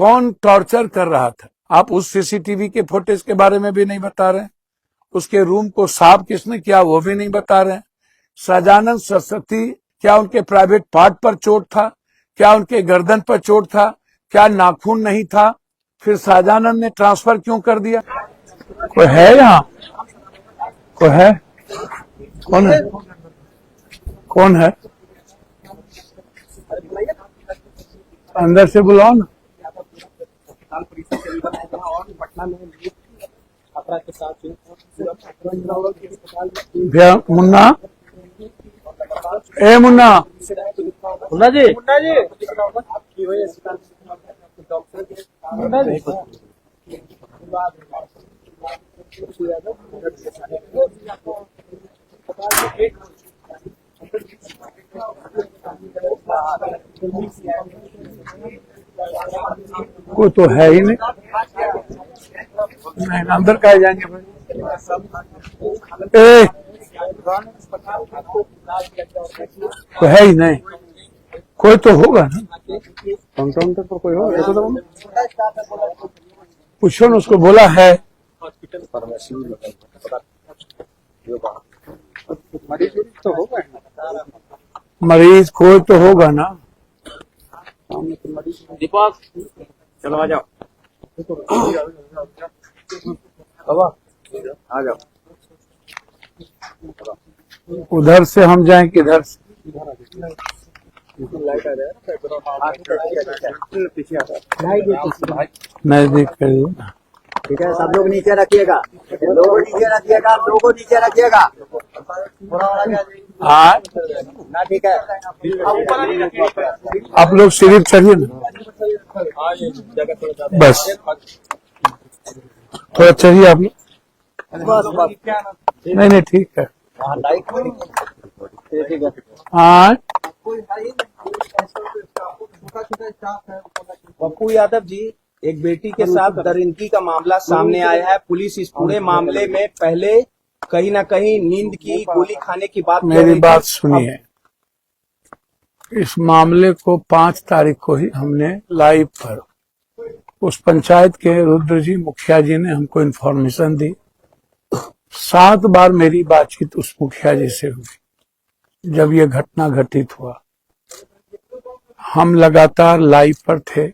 कौन टॉर्चर कर रहा था, आप उस सीसीटीवी के फुटेज के बारे में भी नहीं बता रहे। उसके रूम को साफ किसने किया वो भी नहीं बता रहे। सहजानंद सरस्वती, क्या उनके प्राइवेट पार्ट पर चोट था? क्या उनके गर्दन पर चोट था? क्या नाखून नहीं था? फिर सहजानंद ने ट्रांसफर क्यों कर दिया? कोई है यहाँ? कोई है? कौन है? कौन है? अंदर से बुलाओ ना। भैया मुन्ना, ए मुन्ना, मुन्ना जी, कोई तो है ही नहीं, अंदर कहे जाएंगे भाई। तो है ही नहीं, कोई तो होगा ना, काउंटर पर कोई होगा तो पूछो ना उसको, बोला है मरीज कोई तो होगा ना। दीपक चलो आ जाओ, आ जाओ। उधर से हम जाएं किधर से? नजदीक करिए। ठीक है, सब लोग नीचे रखिएगा, लोगों नीचे रखिएगा, लोगों नीचे रखिएगा। हाँ ना ठीक है, आप लोग सिर्फ चलिए ना, बस थोड़ा चलिए आप लोग। नहीं नहीं ठीक है। हाँ पप्पू यादव जी, एक बेटी के साथ दरिंदगी का मामला सामने आया है। पुलिस इस पूरे मामले में पहले कहीं ना कहीं नींद की गोली खाने की बात, मेरी बात सुनिए, इस मामले को 5 तारीख को ही हमने लाइव पर उस पंचायत के रुद्र जी मुखिया जी ने हमको इन्फॉर्मेशन दी। 7 बार मेरी बातचीत उस मुखिया जी से हुई जब ये घटना घटित हुआ। हम लगातार लाइव पर थे,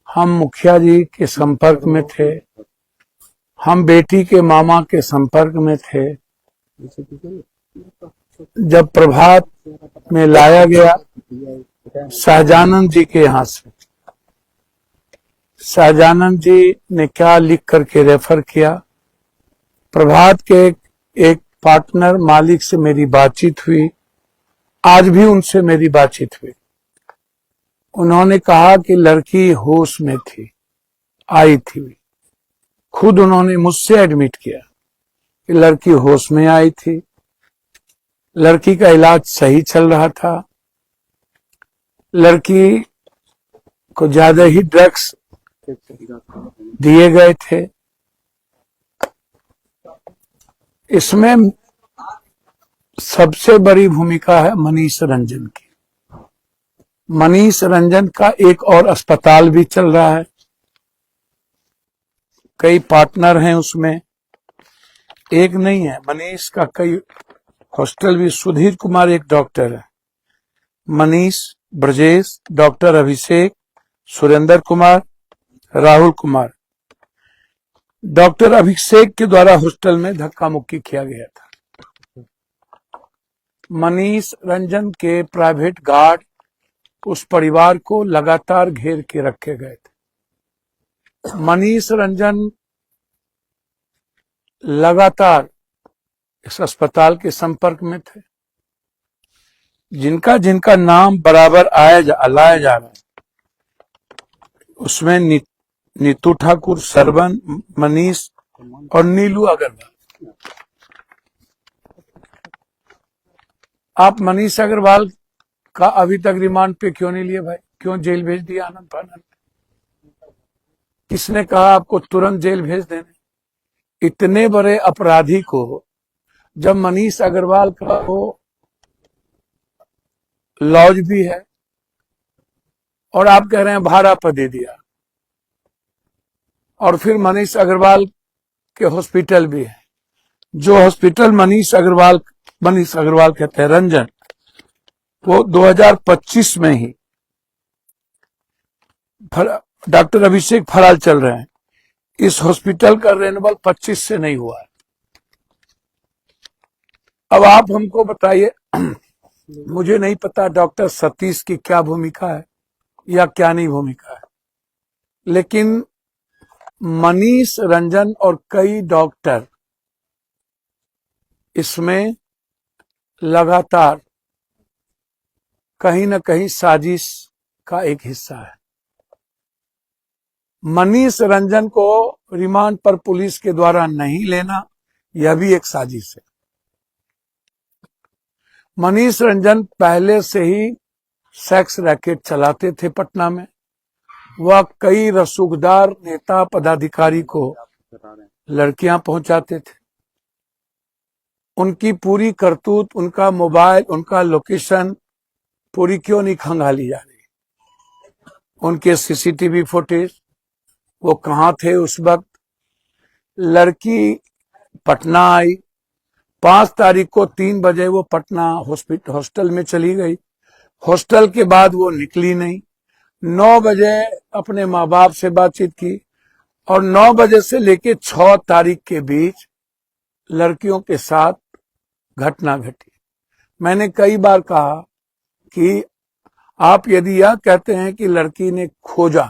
हम मुखिया जी के संपर्क में थे, हम बेटी के मामा के संपर्क में थे। जब प्रभात में लाया गया सहजानंद जी के यहाँ से, सहजानंद जी ने क्या लिख करके रेफर किया। प्रभात के एक पार्टनर मालिक से मेरी बातचीत हुई, आज भी उनसे मेरी बातचीत हुई। उन्होंने कहा कि लड़की होश में थी, आई थी। खुद उन्होंने मुझसे एडमिट किया कि लड़की होश में आई थी, लड़की का इलाज सही चल रहा था, लड़की को ज्यादा ही ड्रग्स दिए गए थे। इसमें सबसे बड़ी भूमिका है मनीष रंजन की। मनीष रंजन का एक और अस्पताल भी चल रहा है, कई पार्टनर हैं उसमें, एक नहीं है। मनीष का कई हॉस्टल भी, सुधीर कुमार एक डॉक्टर है, मनीष, ब्रजेश, डॉक्टर अभिषेक, सुरेंद्र कुमार, राहुल कुमार। डॉक्टर अभिषेक के द्वारा हॉस्टल में धक्का मुक्की किया गया था। मनीष रंजन के प्राइवेट गार्ड उस परिवार को लगातार घेर के रखे गए थे। मनीष रंजन लगातार इस अस्पताल के संपर्क में थे। जिनका जिनका नाम बराबर लाया जा रहा है उसमें नीतू ठाकुर, सरवन, मनीष और नीलू अग्रवाल। आप मनीष अग्रवाल का अभी तक रिमांड पे क्यों नहीं लिए भाई? क्यों जेल भेज दिया आनंद फानंद? किसने कहा आपको तुरंत जेल भेज देने? इतने बड़े अपराधी को, जब मनीष अग्रवाल का वो लॉज भी है और आप कह रहे हैं भाड़ा पर दे दिया। और फिर मनीष अग्रवाल के हॉस्पिटल भी है, जो हॉस्पिटल मनीष अग्रवाल कहते हैं रंजन, वो 2025 में ही डॉक्टर अभिषेक फराल चल रहे हैं, इस हॉस्पिटल का रेन्यूअल 25 से नहीं हुआ है। अब आप हमको बताइए, मुझे नहीं पता डॉक्टर सतीश की क्या भूमिका है या क्या नहीं भूमिका है, लेकिन मनीष रंजन और कई डॉक्टर इसमें लगातार कहीं न कहीं साजिश का एक हिस्सा है। मनीष रंजन को रिमांड पर पुलिस के द्वारा नहीं लेना, यह भी एक साजिश है। मनीष रंजन पहले से ही सेक्स रैकेट चलाते थे पटना में। वह कई रसूखदार नेता पदाधिकारी को लड़कियां पहुंचाते थे। उनकी पूरी करतूत, उनका मोबाइल, उनका लोकेशन पूरी क्यों नहीं खंगाली जा रही? उनके सीसीटीवी फुटेज, वो कहां थे उस वक्त? लड़की पटना आई, 5 तारीख को 3 बजे वो पटना हॉस्टल में चली गई। हॉस्टल के बाद वो निकली नहीं। 9 बजे अपने माँ बाप से बातचीत की और 9 बजे से लेके 6 तारीख के बीच लड़कियों के साथ घटना घटी। मैंने कई बार कहा कि आप यदि यह कहते हैं कि लड़की ने खोजा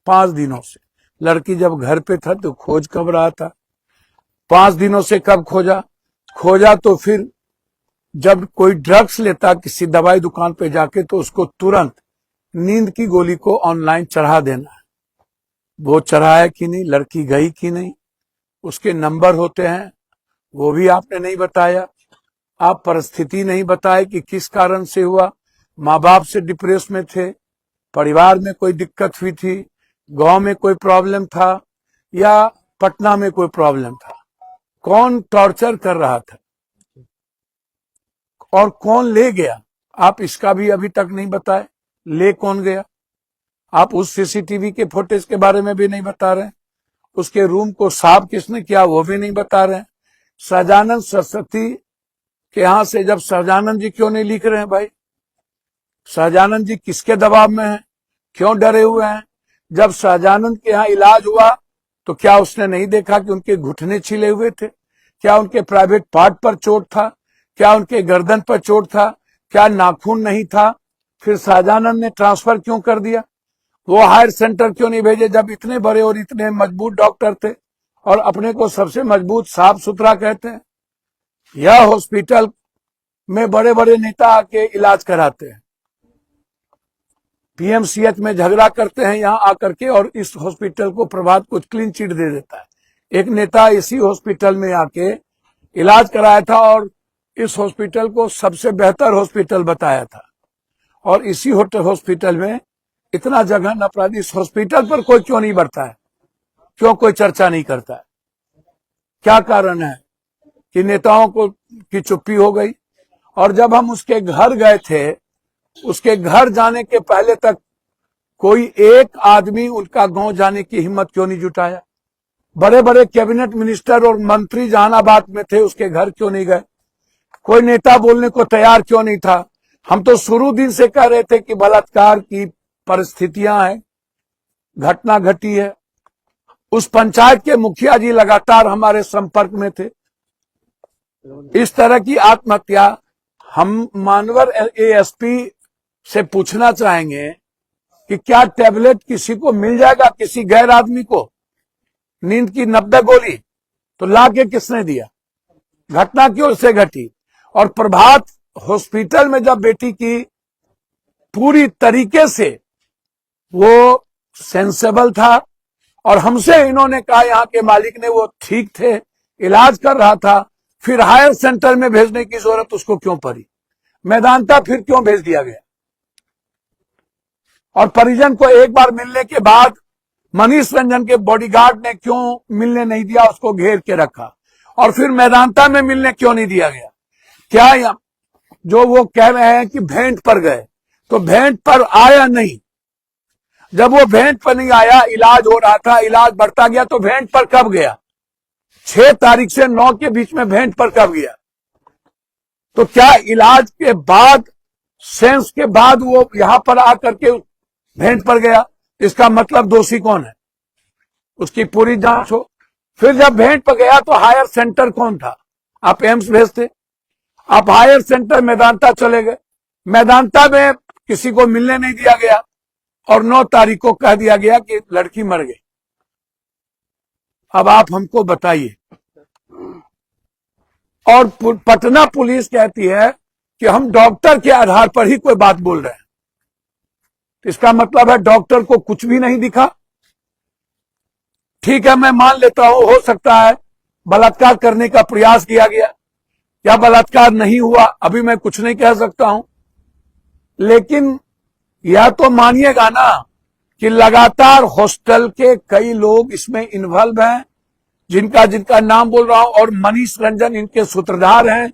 5 दिनों से, लड़की जब घर पे था तो खोज कब रहा था? 5 दिनों से कब खोजा तो फिर जब कोई ड्रग्स लेता किसी दवाई दुकान पे जाके, तो उसको तुरंत नींद की गोली को ऑनलाइन चढ़ा देना है। वो चढ़ाया कि नहीं, लड़की गई कि नहीं, उसके नंबर होते हैं, वो भी आपने नहीं बताया। आप परिस्थिति नहीं बताए कि किस कारण से हुआ। माँ बाप से डिप्रेस में थे, परिवार में कोई दिक्कत हुई थी, गांव में कोई प्रॉब्लम था या पटना में कोई प्रॉब्लम था? कौन टॉर्चर कर रहा था और कौन ले गया? आप इसका भी अभी तक नहीं बताए, ले कौन गया? आप उस सीसीटीवी के फुटेज के बारे में भी नहीं बता रहे। उसके रूम को साफ किसने किया वो भी नहीं बता रहे। सहजानंद सरस्वती के यहां से जब सहजानंद जी क्यों नहीं लिख रहे हैं भाई? सहजानंद जी किसके दबाव में हैं? क्यों डरे हुए हैं? जब सहजानंद के यहाँ इलाज हुआ तो क्या उसने नहीं देखा कि उनके घुटने छिले हुए थे? क्या उनके प्राइवेट पार्ट पर चोट था? क्या उनके गर्दन पर चोट था? क्या नाखून नहीं था? फिर सहजानंद ने ट्रांसफर क्यों कर दिया? वो हायर सेंटर क्यों नहीं भेजे जब इतने बड़े और इतने मजबूत डॉक्टर थे और अपने को सबसे मजबूत साफ सुथरा कहते हैं? यह हॉस्पिटल में बड़े बड़े नेता आके इलाज कराते हैं, पीएमसीएच में झगड़ा करते हैं यहां आकर के, और इस हॉस्पिटल को प्रभात कुछ क्लीन चिट दे देता है। एक नेता इसी हॉस्पिटल में आके इलाज कराया था और इस हॉस्पिटल को सबसे बेहतर हॉस्पिटल बताया था, और इसी हॉस्पिटल में इतना जघन्य अपराधी। इस हॉस्पिटल पर कोई क्यों नहीं बढ़ता है? क्यों कोई चर्चा नहीं करता है? क्या कारण है कि नेताओं को की चुप्पी हो गई? और जब हम उसके घर गए थे, उसके घर जाने के पहले तक कोई एक आदमी उनका गांव जाने की हिम्मत क्यों नहीं जुटाया? बड़े बड़े कैबिनेट मिनिस्टर और मंत्री जहानाबाद में थे, उसके घर क्यों नहीं गए? कोई नेता बोलने को तैयार क्यों नहीं था? हम तो शुरू दिन से कह रहे थे कि बलात्कार की परिस्थितियां हैं, घटना घटी है। उस पंचायत के मुखिया जी लगातार हमारे संपर्क में थे। इस तरह की आत्महत्या, हम मानवर एएसपी से पूछना चाहेंगे कि क्या टैबलेट किसी को मिल जाएगा, किसी गैर आदमी को, नींद की 90 गोली तो लाके किसने दिया? घटना क्यों से घटी? और प्रभात हॉस्पिटल में जब बेटी की पूरी तरीके से वो सेंसेबल था और हमसे इन्होंने कहा, यहाँ के मालिक ने, वो ठीक थे, इलाज कर रहा था, फिर हायर सेंटर में भेजने की जरूरत उसको क्यों पड़ी? मैदानता फिर क्यों भेज दिया गया? और परिजन को एक बार मिलने के बाद मनीष रंजन के बॉडीगार्ड ने क्यों मिलने नहीं दिया? उसको घेर के रखा। और फिर मैदानता में मिलने क्यों नहीं दिया गया? क्या जो वो कह रहे हैं कि भेंट पर गए, तो भेंट पर आया नहीं, जब वो भेंट पर नहीं आया, इलाज हो रहा था, इलाज बढ़ता गया, तो भेंट पर कब गया? 6 तारीख से 9 के बीच में भेंट पर कब गया? तो क्या इलाज के बाद, सेंस के बाद वो यहां पर आकर के भेंट पर गया? इसका मतलब दोषी कौन है, उसकी पूरी जांच हो। फिर जब भेंट पर गया तो हायर सेंटर कौन था? आप एम्स भेजते, आप हायर सेंटर मेदांता चले गए। मेदांता में किसी को मिलने नहीं दिया गया और 9 तारीख को कह दिया गया कि लड़की मर गई। अब आप हमको बताइए। और पटना पुलिस कहती है कि हम डॉक्टर के आधार पर ही कोई बात बोल रहे हैं। इसका मतलब है डॉक्टर को कुछ भी नहीं दिखा। ठीक है, मैं मान लेता हूं, हो सकता है बलात्कार करने का प्रयास किया गया या बलात्कार नहीं हुआ, अभी मैं कुछ नहीं कह सकता हूं। लेकिन यह तो मानिएगा ना कि लगातार हॉस्टल के कई लोग इसमें इन्वॉल्व हैं, जिनका नाम बोल रहा हूं, और मनीष रंजन इनके सूत्रधार हैं,